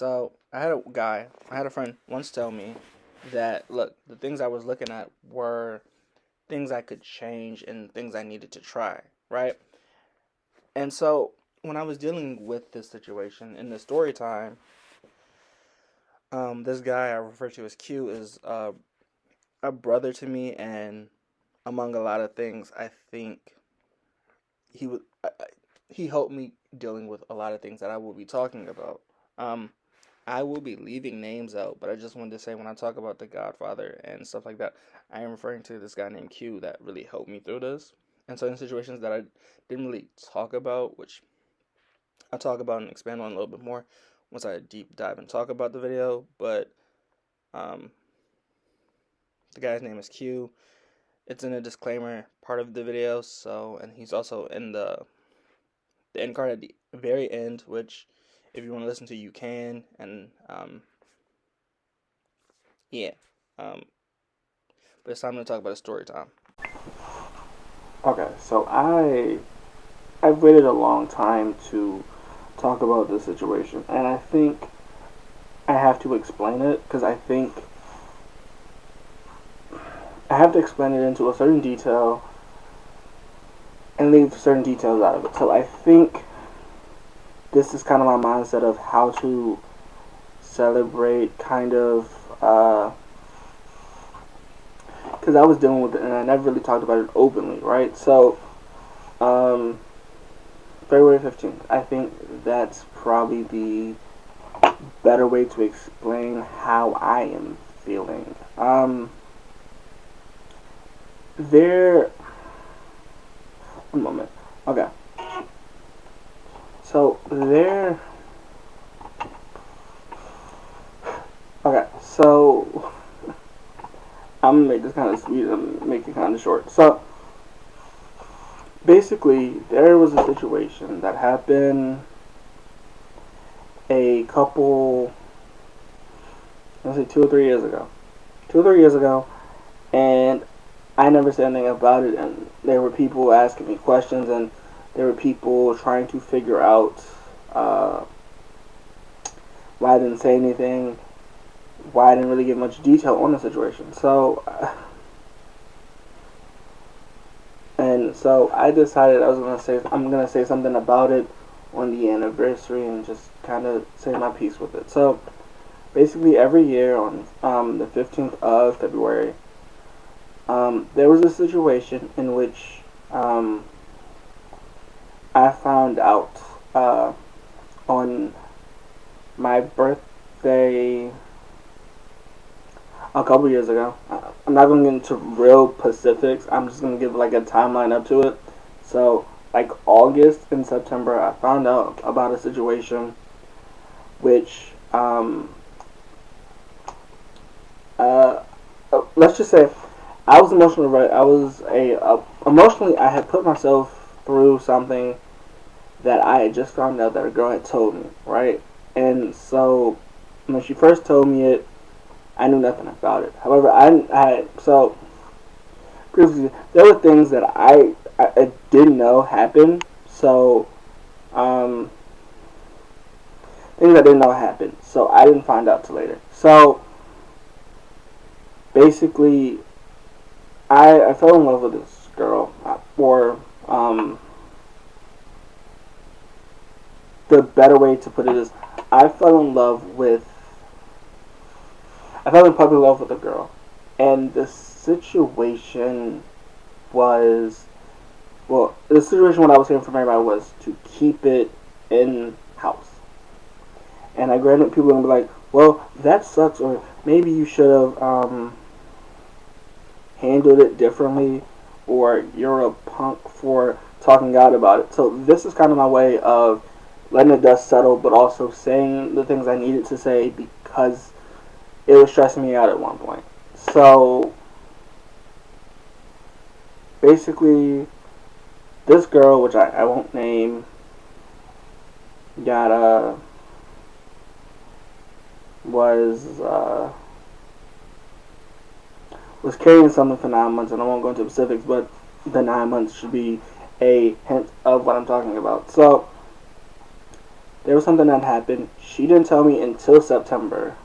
So I had a friend once tell me that look, the things I was looking at were things I could change and things I needed to try, right? And so when I was dealing with this situation in the story time, this guy I refer to as Q is a brother to me, and among a lot of things, I think he would he helped me dealing with a lot of things that I will be talking about. Um, I will be leaving names out, but I just wanted to say when I talk about The Godfather and stuff like that, I am referring to this guy named Q that really helped me through this. And so in situations that I didn't really talk about, which I'll talk about and expand on a little bit more once I deep dive and talk about the video, but um, the guy's name is Q. It's in a disclaimer part of the video, so and he's also in the end card at the very end, which if you want to listen to, you can. And yeah, um, but it's time to talk about a story time. Okay, so I've waited a long time to talk about this situation, and I think I have to explain it because I think I have to explain it into a certain detail and leave certain details out of it. So I think this is kind of my mindset of how to celebrate, kind of, because I was dealing with it and I never really talked about it openly, right? So, um, February 15th, I think that's probably the better way to explain how I am feeling. There. One moment. Okay. So there. Okay. So I'm gonna make this kind of sweet and make it kind of short. So basically, there was a situation that happened a couple, let's say 2 or 3 years ago. 2 or 3 years ago, and I never said anything about it, and there were people asking me questions, and there were people trying to figure out uh, why I didn't say anything, why I didn't really give much detail on the situation. So I decided I'm gonna say something about it on the anniversary and just kind of say my piece with it. So basically, every year on the 15th of February, there was a situation in which I found out on my birthday a couple years ago. I'm not going to get into real specifics. I'm just going to give like a timeline up to it. So, like August and September, I found out about a situation which, uh, let's just say, I was emotional. Right, I was emotionally. I had put myself through something that I had just found out that a girl had told me. Right, and so when she first told me it, I knew nothing about it. However, there were things that I didn't know happened. So, um, things I didn't know happened. So I didn't find out till later. So basically, I fell in love with this girl, or the better way to put it is, I fell in love with I fell in puppy love with a girl, and the situation was the situation what I was hearing from everybody was to keep it in house. And I granted people gonna be like, well, that sucks, or maybe you should have handled it differently, or you're a punk for talking out about it. So this is kind of my way of letting the dust settle, but also saying the things I needed to say because it was stressing me out at one point. So basically, this girl, which I won't name, got was was carrying something for 9 months, and I won't go into specifics, but the 9 months should be a hint of what I'm talking about. So there was something that happened. She didn't tell me until September,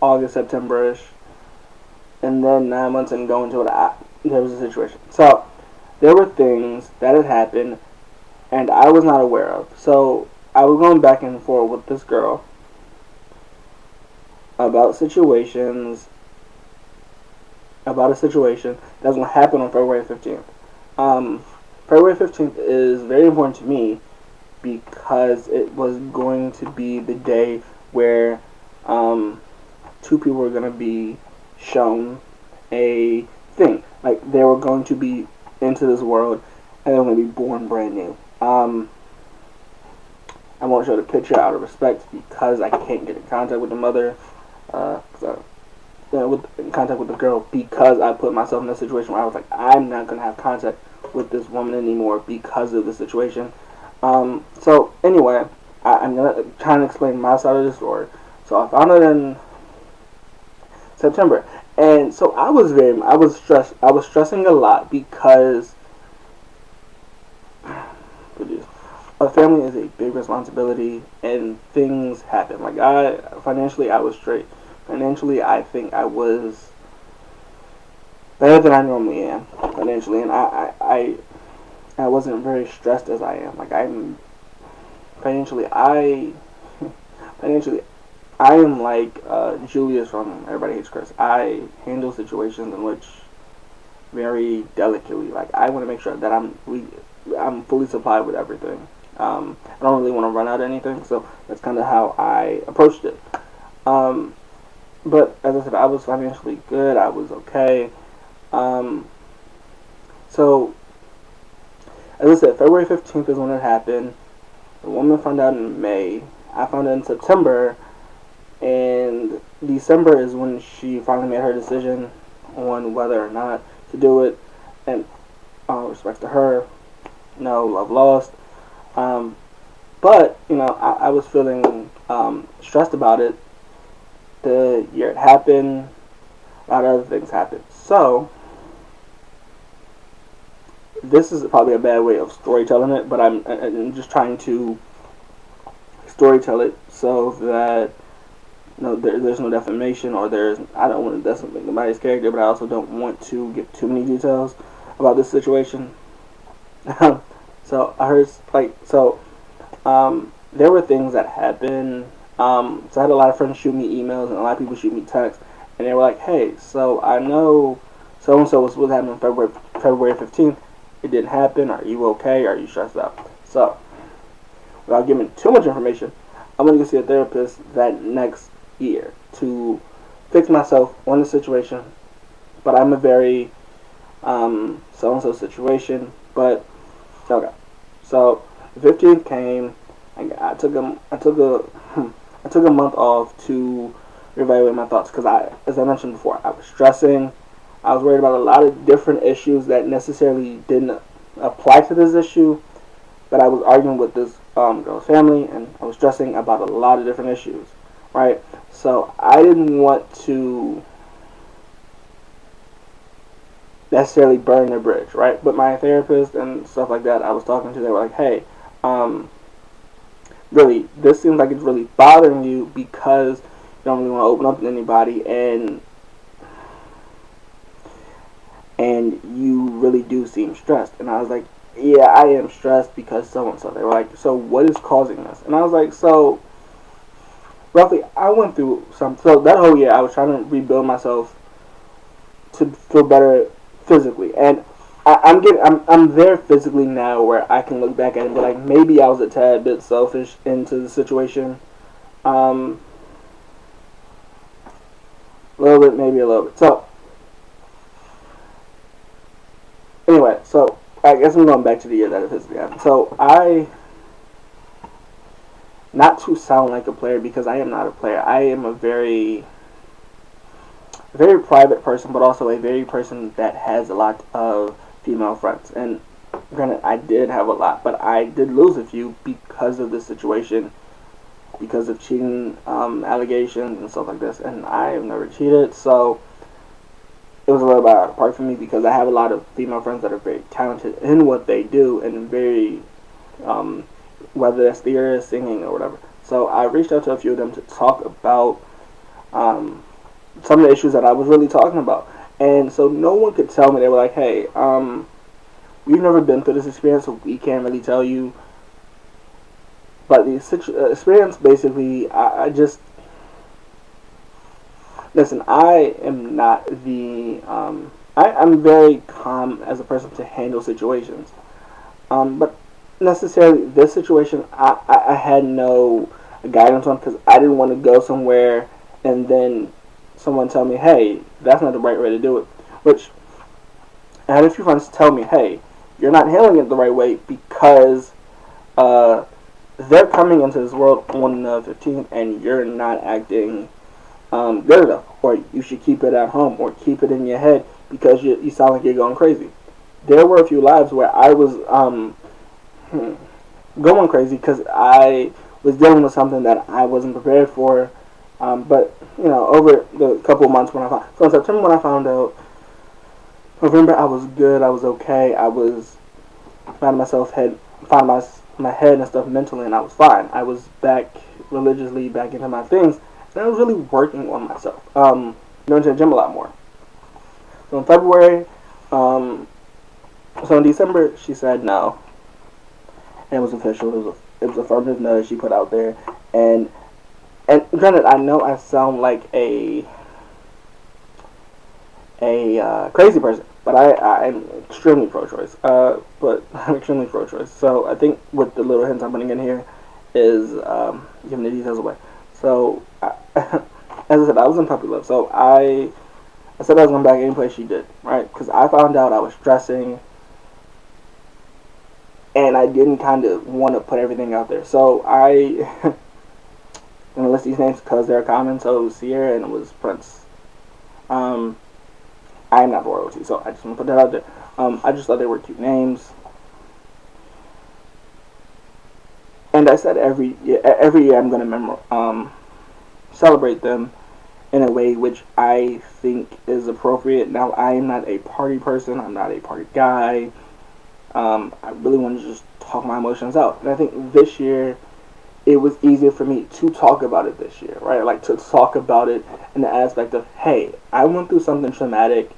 August, September-ish. And then 9 months and going to it, there was a situation. So, there were things that had happened and I was not aware of. So, I was going back and forth with this girl about a situation that's going to happen on February 15th. February 15th is very important to me because it was going to be the day where two people were going to be shown a thing. Like, they were going to be into this world and they were going to be born brand new. I won't show the picture out of respect because I can't get in contact with the mother. In contact with the girl because I put myself in a situation where I was like, I'm not going to have contact with this woman anymore because of the situation. So anyway, I'm going to try and explain my side of the story. So I found it in September. And so I was stressed. I was stressing a lot because a family is a big responsibility and things happen. Like, financially, I was straight. Financially, I think I was better than I normally am financially, and I wasn't very stressed as I am. Like, financially, I am like Julius from Everybody Hates Chris. I handle situations in which very delicately. Like, I want to make sure that I'm fully supplied with everything. I don't really want to run out of anything, so that's kind of how I approached it. But as I said, I was financially good. I was okay. So, as I said, February 15th is when it happened. The woman found out in May. I found out in September. And December is when she finally made her decision on whether or not to do it. And respect to her, no love lost. But, I was feeling stressed about it. The year it happened, a lot of other things happened. So, this is probably a bad way of storytelling it, but I'm just trying to storytell it so that there's no defamation or I don't want to decimate nobody's character, but I also don't want to give too many details about this situation. So I heard there were things that happened. So I had a lot of friends shoot me emails and a lot of people shoot me texts, and they were like, "Hey, so I know so and so was supposed to happen on February 15th. It didn't happen. Are you okay? Are you stressed out?" So, without giving too much information, I'm going to go see a therapist that next year to fix myself on the situation. But I'm a very so-and-so situation. But, okay. So, the 15th came. I took a month off to reevaluate my thoughts because as I mentioned before, I was stressing. I was worried about a lot of different issues that necessarily didn't apply to this issue. But I was arguing with this girl's family, and I was stressing about a lot of different issues, right? So I didn't want to necessarily burn the bridge, right? But my therapist and stuff like that I was talking to, they were like, "Hey, really, this seems like it's really bothering you because you don't really want to open up to anybody, and you really do seem stressed." And I was like, "Yeah, I am stressed because so-and-so." They were like, "So what is causing this?" And I was like, "So, roughly, I went through so that whole year I was trying to rebuild myself to feel better physically. And I'm there physically now where I can look back at it and be like, maybe I was a tad bit selfish into the situation. A little bit, maybe a little bit. So, anyway, so I guess I'm going back to the year that it physically happened. So, not to sound like a player because I am not a player. I am a very private person, but also a very person that has a lot of female friends. And granted, I did have a lot, but I did lose a few because of this situation, because of cheating allegations and stuff like this. And I have never cheated, so it was a little bit out of the park for me because I have a lot of female friends that are very talented in what they do and very whether that's theater, singing, or whatever. So I reached out to a few of them to talk about um, some of the issues that I was really talking about. And so no one could tell me. They were like, "Hey, we've never been through this experience, so we can't really tell you." But the experience, basically, I just listen. I am not the. I'm very calm as a person to handle situations. But necessarily this situation, I had no guidance on because I didn't want to go somewhere and then someone tell me, hey, that's not the right way to do it. Which I had a few friends tell me, hey, you're not handling it the right way because uh, they're coming into this world on the 15th and you're not acting good enough. Or you should keep it at home or keep it in your head because you sound like you're going crazy. There were a few lives where I was going crazy because I was dealing with something that I wasn't prepared for. But over the couple of months when I found, so in September when I found out, November I was good, I was okay, I was finding myself finding my head and stuff mentally, and I was fine. I was back religiously back into my things, and I was really working on myself. Going to the gym a lot more. So in February, um, so in December she said no, and it was official. It was affirmative no she put out there, and granted, I know I sound like a crazy person, but I'm extremely pro-choice. But I'm extremely pro-choice. So I think with the little hints I'm putting in here is giving the details away. So as I said, I was in puppy love. So I said I was going back any place she did, right? Because I found out I was stressing, and I didn't kind of want to put everything out there. So I'm gonna list these names because they're common. So it was Sierra and it was Prince. Um, I am not royalty, so I just want to put that out there. I just thought they were cute names, and I said every year I'm gonna celebrate them in a way which I think is appropriate. Now I am not a party person. I'm not a party guy. I really want to just talk my emotions out, and I think this year it was easier for me to talk about it this year, right? Like to talk about it in the aspect of, hey, I went through something traumatic.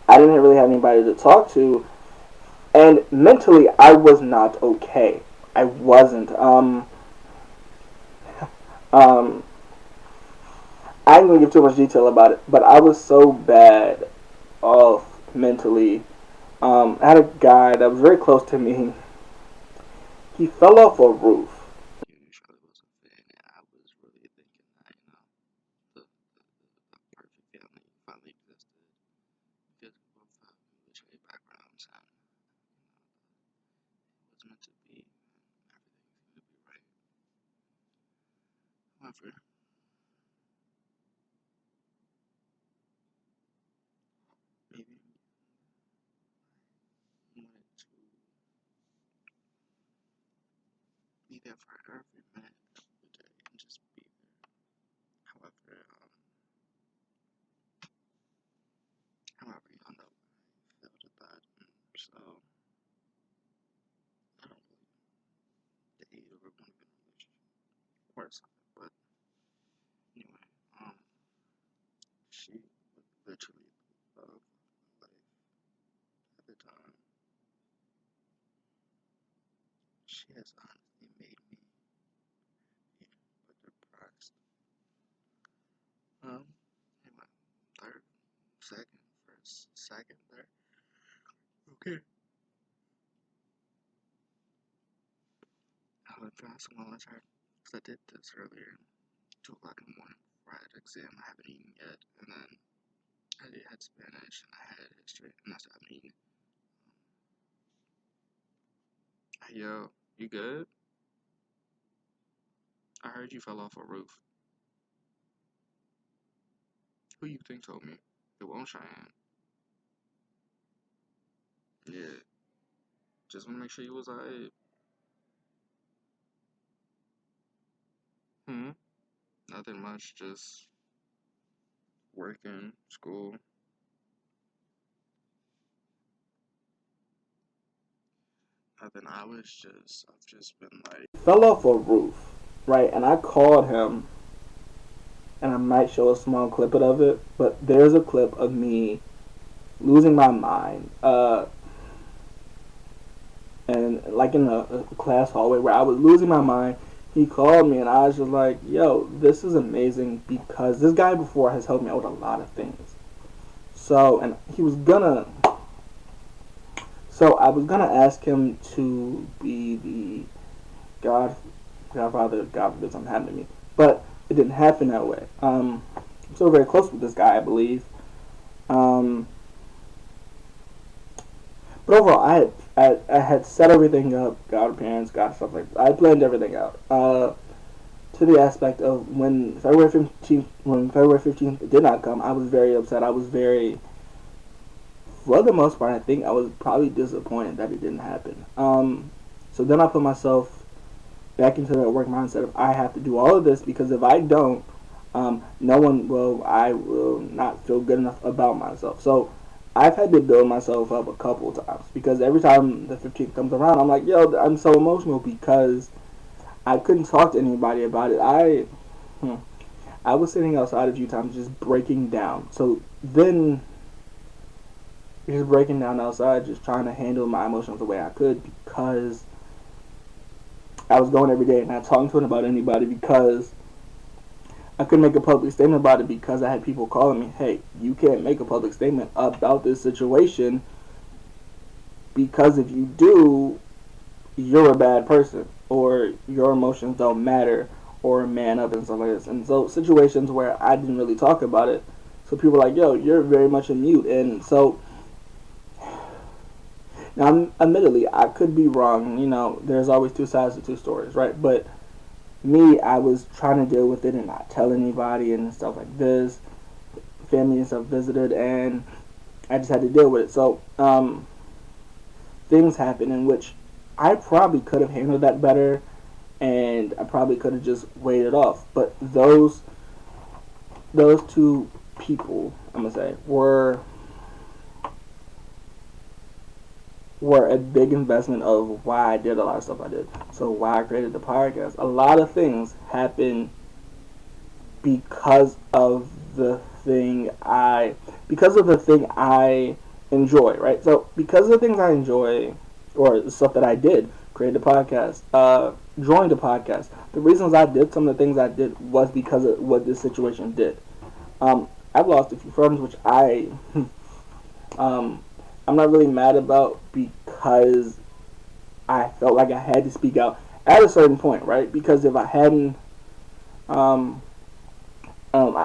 I didn't really have anybody to talk to, and mentally I was not okay. I wasn't. Um, I ain't gonna give too much detail about it, but I was so bad off mentally. I had a guy that was very close to me. He fell off a roof. You surely was a fan, and I was really thinking that, the perfect family finally existed because we both have military backgrounds and it was meant to be, and everything seemed to be right. However, maybe I wanted to be there for every minute of the day and just be there. However, y'all know I failed at that, and so I don't really date or want to be in a relationship or something. But anyway, she was literally the love of my life at the time. She has honestly made me but depressed. In my third, second, first, second, third. Okay. I was trying to swallow her because I did this earlier, 2 o'clock in the morning before I had an exam. I haven't eaten yet, and then I had Spanish and I had history, and I still haven't eaten. Hey, yo, you good? I heard you fell off a roof. Who you think told me? It won't Cheyenne. Yeah, just want to make sure you was alright. Hmm. Nothing much, just working, school. nothing. I've just been like, Fell off a roof, right? And I called him, and I might show a small clip of it, but there's a clip of me losing my mind, and like in a class hallway where I was losing my mind. He called me, and I was just like, "Yo, this is amazing because this guy before has helped me out with a lot of things." So, and he was gonna. So I was gonna ask him to be the Godfather. God forbid something happened to me, but it didn't happen that way. I'm still very close with this guy, I believe. Um, but overall, I had set everything up. Got appearance, got stuff like that. I planned everything out. To the aspect of when February 15th did not come, I was very upset. I was very, for the most part, I think I was probably disappointed that it didn't happen. So then I put myself back into that work mindset of I have to do all of this because if I don't, I will not feel good enough about myself. So I've had to build myself up a couple of times because every time the 15th comes around, I'm like, yo, I'm so emotional because I couldn't talk to anybody about it. I was sitting outside a few times just breaking down. So then, just breaking down outside, just trying to handle my emotions the way I could because I was going every day and not talking to him about anybody because I couldn't make a public statement about it because I had people calling me, hey, you can't make a public statement about this situation because if you do, you're a bad person or your emotions don't matter or man up and stuff like this. And so situations where I didn't really talk about it, so people were like, yo, you're very much in mute. And so now, admittedly, I could be wrong. You know, there's always two sides to two stories, right? But me, I was trying to deal with it and not tell anybody and stuff like this. Family and stuff visited, and I just had to deal with it. So, things happened in which I probably could have handled that better, and I probably could have just waited off. But those two people, I'm gonna say, were a big investment of why I did a lot of stuff I did. So why I created the podcast. A lot of things happen because of the thing I enjoy, right? So because of the things I enjoy or the stuff that I did, create the podcast, joined the podcast. The reasons I did some of the things I did was because of what this situation did. I've lost a few friends, which I'm not really mad about because I felt like I had to speak out at a certain point, right? Because if I hadn't, I was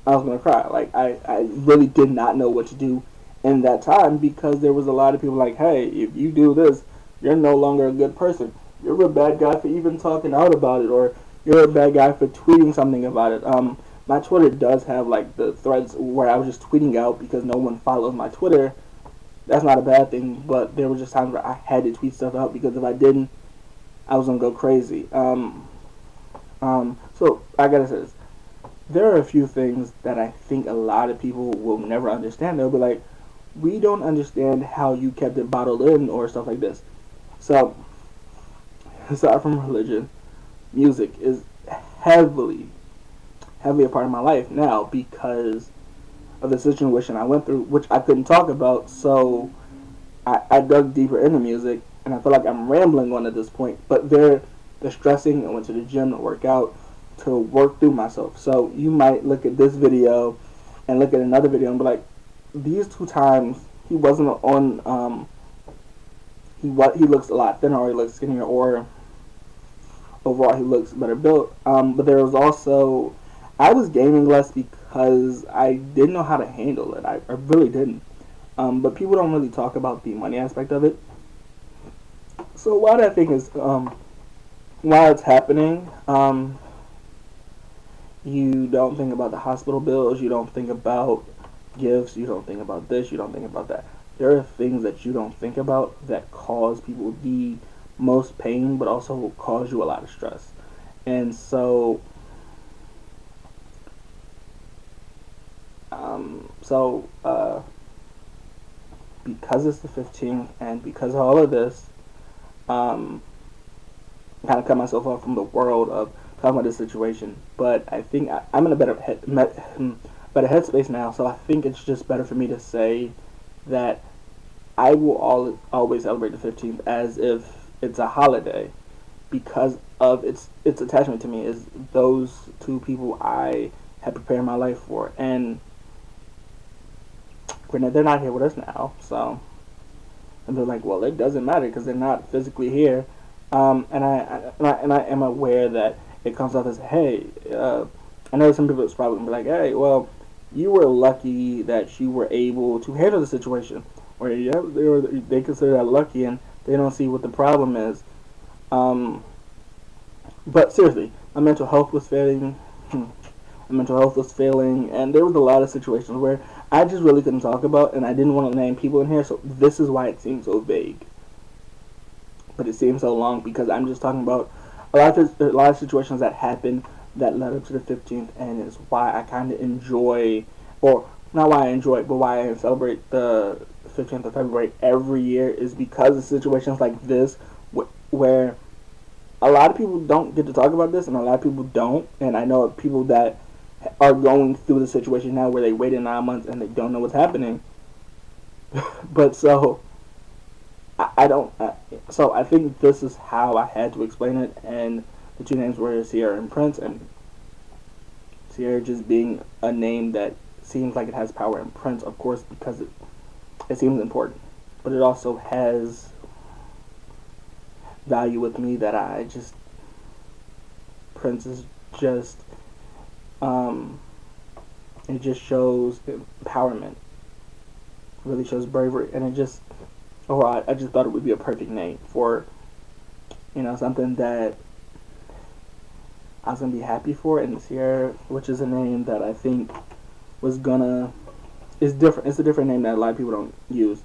gonna cry. Like I really did not know what to do in that time because there was a lot of people like, hey, if you do this, you're no longer a good person. You're a bad guy for even talking out about it, or you're a bad guy for tweeting something about it. My Twitter does have like the threads where I was just tweeting out because no one follows my Twitter. That's not a bad thing, but there were just times where I had to tweet stuff out because if I didn't, I was gonna go crazy. So I gotta say this. There are a few things that I think a lot of people will never understand. They'll be like, we don't understand how you kept it bottled in or stuff like this. So, aside from religion, music is heavily a part of my life now because of the situation I went through, which I couldn't talk about. So I dug deeper into music, and I feel like I'm rambling on at this point. But the stressing, I went to the gym to work out, to work through myself. So you might look at this video and look at another video and be like, these two times he wasn't on. He looks a lot thinner, or he looks skinnier, or overall he looks better built. But there was also I was gaming less because I didn't know how to handle it. I really didn't. But people don't really talk about the money aspect of it. So while that thing is while it's happening, you don't think about the hospital bills. You don't think about gifts. You don't think about this. You don't think about that. There are things that you don't think about that cause people the most pain, but also cause you a lot of stress. And so, because it's the 15th, and because of all of this, um, kind of cut myself off from the world of talking about this situation. But I think I'm in a better headspace now, so I think it's just better for me to say that I will always celebrate the 15th as if it's a holiday because of its attachment to me is those two people I had prepared my life for, and granted they're not here with us now, so and they're like, well, it doesn't matter because they're not physically here, and I am aware that it comes off as, hey, I know some people is probably gonna be like, hey, well, you were lucky that you were able to handle the situation, or yeah, they consider that lucky and they don't see what the problem is. Um, but seriously, my mental health was failing. My mental health was failing, and there was a lot of situations where I just really couldn't talk about, and I didn't want to name people in here, so this is why it seems so vague. But it seems so long because I'm just talking about a lot of situations that happened that led up to the 15th, and it's why I kind of enjoy, or not why I enjoy it, but why I celebrate the 15th of February every year is because of situations like this where a lot of people don't get to talk about this, and a lot of people don't. And I know people that are going through the situation now where they waited 9 months and they don't know what's happening. But so I don't. So I think this is how I had to explain it, and the two names were Sierra and Prince, and Sierra just being a name that seems like it has power, and Prince, of course, because it seems important, but it also has value with me that I just Prince is just it just shows empowerment, really shows bravery, and it just I just thought it would be a perfect name for something that I was gonna be happy for, and Sierra, which is a name that I think was gonna is different. It's a different name that a lot of people don't use.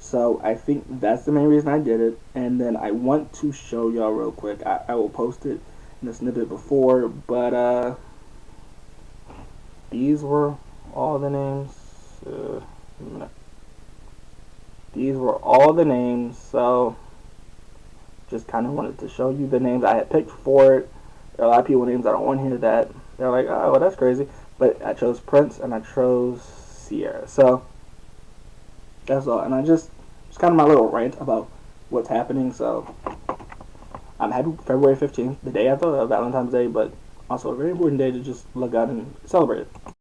So I think that's the main reason I did it. And then I want to show y'all real quick. I will post it in a snippet before, but these were all the names. These were all the names. So just kind of wanted to show you the names I had picked for it. There are a lot of people with names that are on here that they're like, oh, well, that's crazy. But I chose Prince and I chose Sierra. So that's all. And it's kind of my little rant about what's happening. So I'm happy February 15th, the day after Valentine's Day, but also a very important day to just look out and celebrate it.